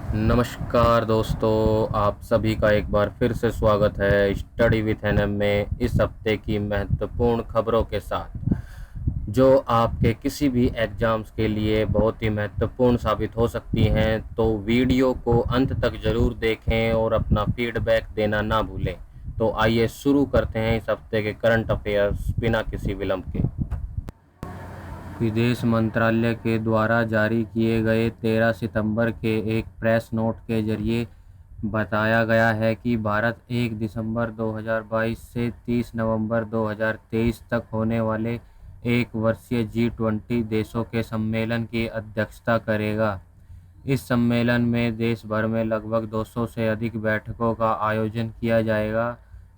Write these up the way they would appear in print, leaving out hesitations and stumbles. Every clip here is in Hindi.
नमस्कार दोस्तों, आप सभी का एक बार फिर से स्वागत है स्टडी विथ एनएम में। इस हफ्ते की महत्वपूर्ण खबरों के साथ जो आपके किसी भी एग्जाम्स के लिए बहुत ही महत्वपूर्ण साबित हो सकती हैं, तो वीडियो को अंत तक ज़रूर देखें और अपना फीडबैक देना ना भूलें। तो आइए शुरू करते हैं इस हफ्ते के करंट अफेयर्स बिना किसी विलंब के। विदेश मंत्रालय के द्वारा जारी किए गए 13 सितंबर के एक प्रेस नोट के जरिए बताया गया है कि भारत 1 दिसंबर 2022 से 30 नवंबर 2023 तक होने वाले एक वर्षीय G20 देशों के सम्मेलन की अध्यक्षता करेगा। इस सम्मेलन में देश भर में लगभग 200 से अधिक बैठकों का आयोजन किया जाएगा।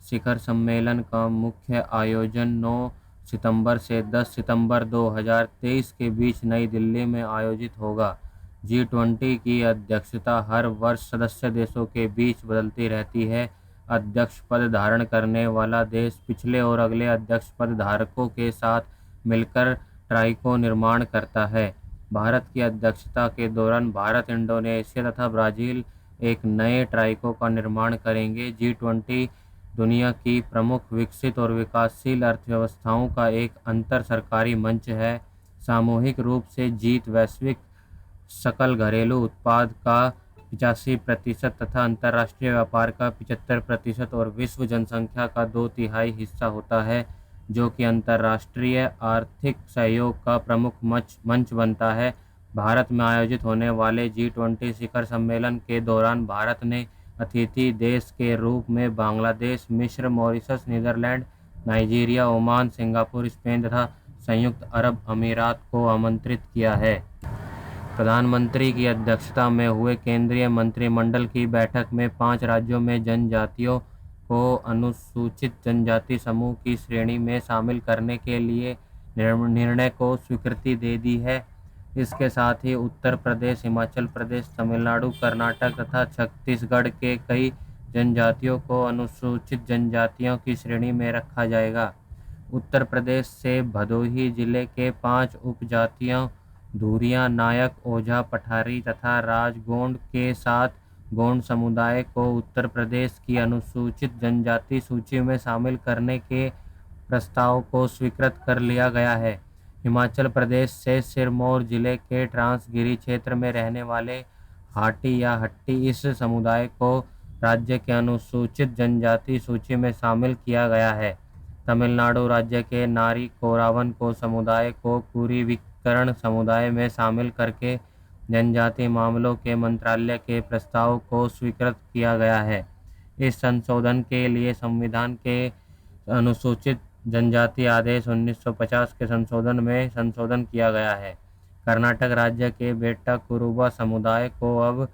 शिखर सम्मेलन का मुख्य आयोजन 9 सितंबर से 10 सितंबर 2023 के बीच नई दिल्ली में आयोजित होगा। G20 की अध्यक्षता हर वर्ष सदस्य देशों के बीच बदलती रहती है। अध्यक्ष पद धारण करने वाला देश पिछले और अगले अध्यक्ष पद धारकों के साथ मिलकर ट्राइको निर्माण करता है। भारत की अध्यक्षता के दौरान भारत, इंडोनेशिया तथा ब्राज़ील एक नए ट्राइको का निर्माण करेंगे। G20 दुनिया की प्रमुख विकसित और विकासशील अर्थव्यवस्थाओं का एक अंतर सरकारी मंच है। सामूहिक रूप से जीत वैश्विक सकल घरेलू उत्पाद का 85% तथा अंतर्राष्ट्रीय व्यापार का 75% और विश्व जनसंख्या का 2/3 हिस्सा होता है, जो कि अंतर्राष्ट्रीय आर्थिक सहयोग का प्रमुख मंच बनता है। भारत में आयोजित होने वाले G20 शिखर सम्मेलन के दौरान भारत ने अतिथि देश के रूप में बांग्लादेश, मिस्र, Mauritius, Netherlands, Nigeria, Oman, Singapore, Spain तथा संयुक्त अरब अमीरात को आमंत्रित किया है। प्रधानमंत्री की अध्यक्षता में हुए केंद्रीय मंत्रिमंडल की बैठक में 5 राज्यों में जनजातियों को अनुसूचित जनजाति समूह की श्रेणी में शामिल करने के लिए निर्णय को स्वीकृति दे दी है। इसके साथ ही उत्तर प्रदेश, हिमाचल प्रदेश, तमिलनाडु, कर्नाटक तथा छत्तीसगढ़ के कई जनजातियों को अनुसूचित जनजातियों की श्रेणी में रखा जाएगा। उत्तर प्रदेश से भदोही जिले के 5 उपजातियों धुरिया, नायक, ओझा, पठारी तथा राजगोंड के साथ गोंड समुदाय को उत्तर प्रदेश की अनुसूचित जनजाति सूची में शामिल करने के प्रस्ताव को स्वीकृत कर लिया गया है। हिमाचल प्रदेश से सिरमौर जिले के ट्रांसगिरी क्षेत्र में रहने वाले हाटी या हट्टी इस समुदाय को राज्य के अनुसूचित जनजाति सूची में शामिल किया गया है। तमिलनाडु राज्य के नारी कोरावन को समुदाय को कुरीविकरण समुदाय में शामिल करके जनजाति मामलों के मंत्रालय के प्रस्ताव को स्वीकृत किया गया है। इस संशोधन के लिए संविधान के अनुसूचित जनजाति आदेश 1950 के संशोधन में संशोधन किया गया है। कर्नाटक राज्य के बेट्टा कुरुबा समुदाय को अब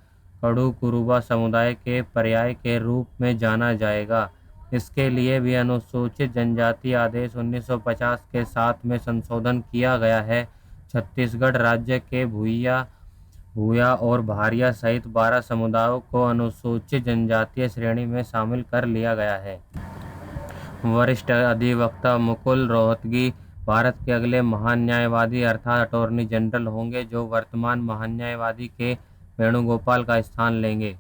कड़ू कुरुबा समुदाय के पर्याय के रूप में जाना जाएगा। इसके लिए भी अनुसूचित जनजाति आदेश 1950 के साथ में संशोधन किया गया है। छत्तीसगढ़ राज्य के भूया और भारिया सहित 12 समुदायों को अनुसूचित जनजातीय श्रेणी में शामिल कर लिया गया है। वरिष्ठ अधिवक्ता मुकुल रोहतगी भारत के अगले महान न्यायवादी अर्थात अटॉर्नी जनरल होंगे, जो वर्तमान महान्यायवादी के वेणुगोपाल का स्थान लेंगे,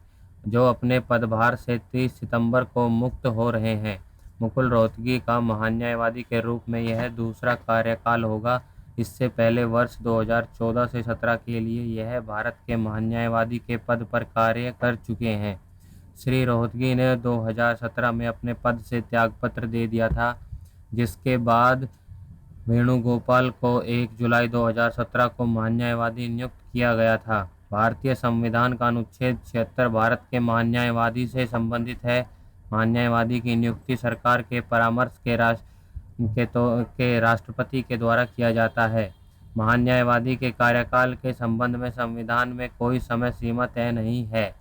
जो अपने पदभार से 30 सितंबर को मुक्त हो रहे हैं। मुकुल रोहतगी का महान्यायवादी के रूप में यह दूसरा कार्यकाल होगा। इससे पहले वर्ष 2014 से 17 के लिए यह भारत के महान्यायवादी के पद पर कार्य कर चुके हैं। श्री रोहतगी ने 2017 में अपने पद से त्यागपत्र दे दिया था, जिसके बाद वेणुगोपाल को 1 जुलाई 2017 को महान्यायवादी नियुक्त किया गया था। भारतीय संविधान का अनुच्छेद 76 भारत के महान्यायवादी से संबंधित है। महान्यायवादी की नियुक्ति सरकार के परामर्श के राष्ट्रपति के द्वारा किया जाता है। महान्यायवादी के कार्यकाल के संबंध में संविधान में कोई समय सीमा तय नहीं है।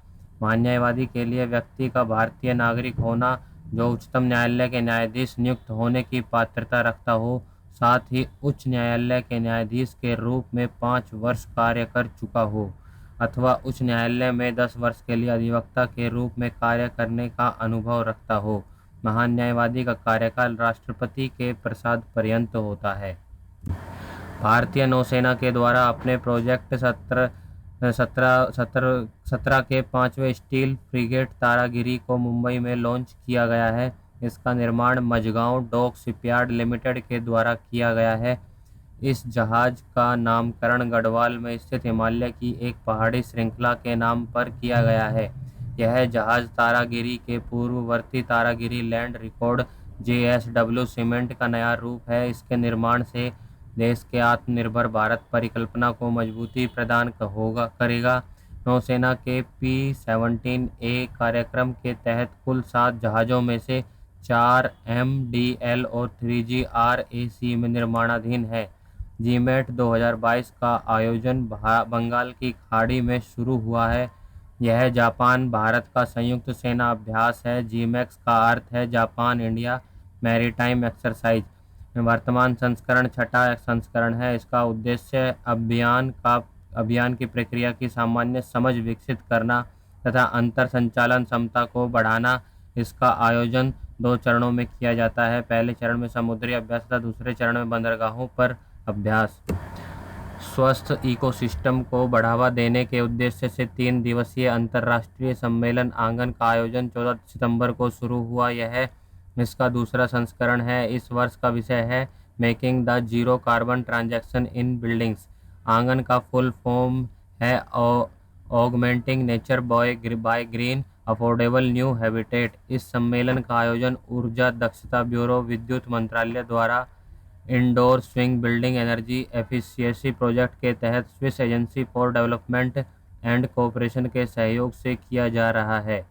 महान्यायवादी के लिए व्यक्ति का भारतीय नागरिक होना, जो उच्चतम न्यायालय के न्यायाधीश नियुक्त होने की पात्रता रखता हो, साथ ही उच्च न्यायालय के न्यायाधीश के रूप में 5 वर्ष कार्य कर चुका हो, अथवा उच्च न्यायालय में 10 वर्ष के लिए अधिवक्ता के रूप में कार्य करने का अनुभव रखता हो। महान न्यायवादी का कार्यकाल राष्ट्रपति के प्रसाद पर्यंत होता है। भारतीय नौसेना के द्वारा अपने प्रोजेक्ट 17 के 5वें स्टील फ्रिगेट तारागिरी को मुंबई में लॉन्च किया गया है। इसका निर्माण मझगांव डॉक शिपयार्ड लिमिटेड के द्वारा किया गया है। इस जहाज का नामकरण गढ़वाल में स्थित हिमालय की एक पहाड़ी श्रृंखला के नाम पर किया गया है। यह जहाज तारागिरी के पूर्ववर्ती Taragiri land record JSW cement का नया रूप है। इसके निर्माण से देश के आत्मनिर्भर भारत परिकल्पना को मजबूती प्रदान करेगा। नौसेना के P-17A कार्यक्रम के तहत कुल 7 जहाज़ों में से 4 MDL और 3G RAC में निर्माणाधीन है। GMAT 2022 का आयोजन बंगाल की खाड़ी में शुरू हुआ है। यह जापान भारत का संयुक्त सेना अभ्यास है। GMAX का अर्थ है जापान इंडिया मैरीटाइम एक्सरसाइज। वर्तमान संस्करण 6वां संस्करण है। इसका उद्देश्य अभियान की प्रक्रिया की सामान्य समझ विकसित करना तथा अंतर संचालन क्षमता को बढ़ाना। इसका आयोजन 2 चरणों में किया जाता है। पहले चरण में समुद्री अभ्यास तथा दूसरे चरण में बंदरगाहों पर अभ्यास। स्वस्थ इकोसिस्टम को बढ़ावा देने के उद्देश्य से 3 दिवसीय अंतर्राष्ट्रीय सम्मेलन आंगन का आयोजन 14 सितंबर को शुरू हुआ। यह इसका दूसरा संस्करण है। इस वर्ष का विषय है making the zero carbon transaction in buildings. आंगन का फुल फॉर्म है augmenting nature by green affordable new habitat. इस सम्मेलन का आयोजन ऊर्जा दक्षता ब्यूरो विद्युत मंत्रालय द्वारा indoor swing building energy efficiency project के तहत Swiss agency for development and cooperation के सहयोग से किया जा रहा है।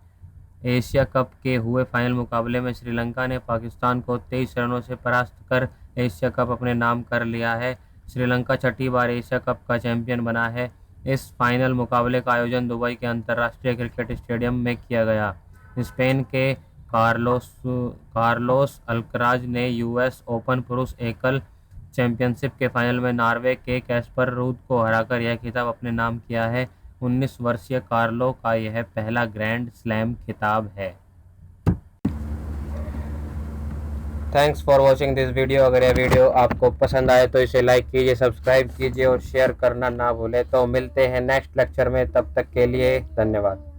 एशिया कप के हुए फाइनल मुकाबले में श्रीलंका ने पाकिस्तान को 23 रनों से परास्त कर एशिया कप अपने नाम कर लिया है। श्रीलंका 6ठी बार एशिया कप का चैंपियन बना है। इस फाइनल मुकाबले का आयोजन दुबई के अंतर्राष्ट्रीय क्रिकेट स्टेडियम में किया गया। स्पेन के कार्लोस अल्कराज ने US ओपन पुरुष एकल चैंपियनशिप के फाइनल में नॉर्वे के कैस्पर रूद को हराकर यह खिताब अपने नाम किया है। 19 वर्षीय कार्लो का यह पहला ग्रैंड स्लैम खिताब है। Thanks for watching this video. अगर यह वीडियो आपको पसंद आए तो इसे लाइक कीजिए, सब्सक्राइब कीजिए और शेयर करना ना भूलें। तो मिलते हैं नेक्स्ट लेक्चर में, तब तक के लिए धन्यवाद।